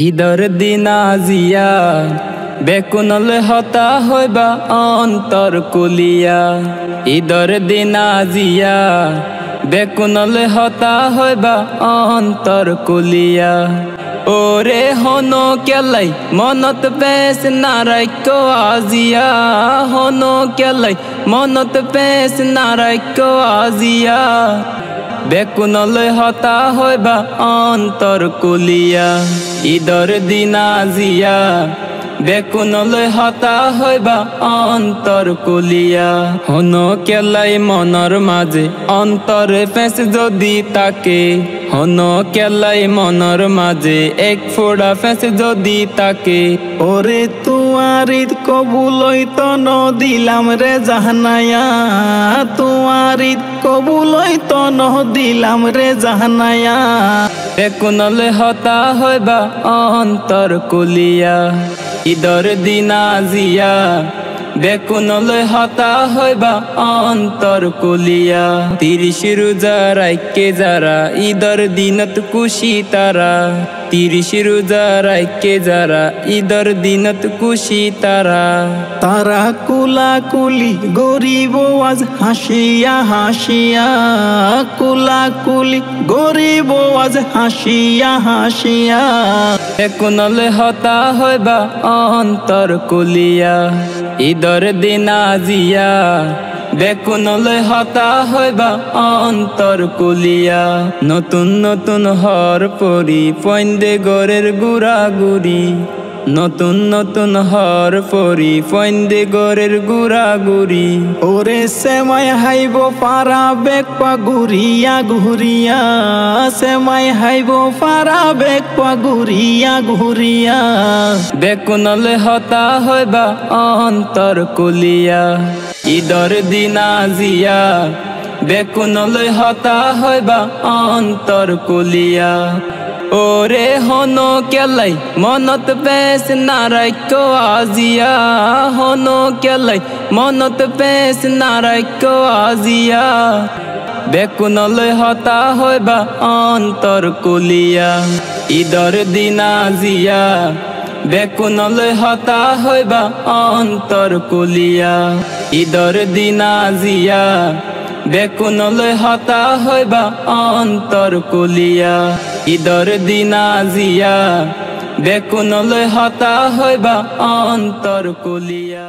ঈদর দিন আজিয়া বেকুনল হতা হইবা অন্তর কুলিয়া। ঈদর দিন আজিয়া বেকুনল হতা হইবা অন্তর কুলিয়া। ওরে হনো কেলাই মনত পেশ নারাক্য আজিয়া। হনো কেলাই মনত পেশ নারাক্য আজিয়া। বেকুনল হতা হইবা অন্তর কুলিয়া। ঈদর দিন আজিয়া বেকুনল হতা হইবা অন্তর কুলিয়া। হনো কেলাই মনর মাঝে অন্তরে ফেস যদি তাকে। হনো কেলাই মনর মাঝে এক ফোড়া ফেস যদি তাকে। ওরে তোমার ঈদ কবুল হইতো ন দিলাম রে জাহানায়া। তোমার ঈদ কবুল হইতো ন দিলাম রে জাহানায়া। বেকুনল হতা হইবা অন্তর কুলিয়া। ঈদর দিন আজিয়া বেকুনল হতা হইবা অন্তর কুলিয়া। 30 রোজা রাইকে যারা ঈদর দিনত খুশি তারা। 30 রোজা রাইকে যারা ঈদর দিনত খুশি তারা। তারা কুলা কুলি গরিব আজ হাসিয়া হাসিয়া। কুলা কুলি গরিব আজ হাসিয়া হাসিয়া। বেকুনল হতা হইবা অন্তর কুলিয়া। ঈদর দিন আজিয়া বেকুনল হতা হইবা অন্তর কুলিয়া। নতুন নতুন হর পরি ফন্দে গরের গুড়া গুড়ি। নতুন নতুন হর পরি ফন্দে গরের গুড়া গুড়ি। ওরে সেমাই হাইব পারা বেক পা ঘুরিয়া ঘুরিয়া। সেমাই হাইব পারা বেক পা ঘুরিয়া ঘুরিয়া। বেকুনল হতা হইবা অন্তর কুলিয়া। ঈদর দিন আজিয়া বেকুনল হতা হইবা অন্তর কুলিয়া। ওরে হনো কেলাই মনত পেশ নারাক্য আজিয়া। হনো কেলাই মনত পেশ নারাক্য আজিয়া। বেকুনল হতা হইবা অন্তর কুলিয়া। ঈদর দিন আজিয়া বেকুনল হতা হইবা অন্তর কুলিয়া। ঈদর দিন আজিয়া বেকুনল হতা হইবা অন্তর কুলিয়া। ঈদর দিন আজিয়া বেকুনল হতা হইবা অন্তর কুলিয়া।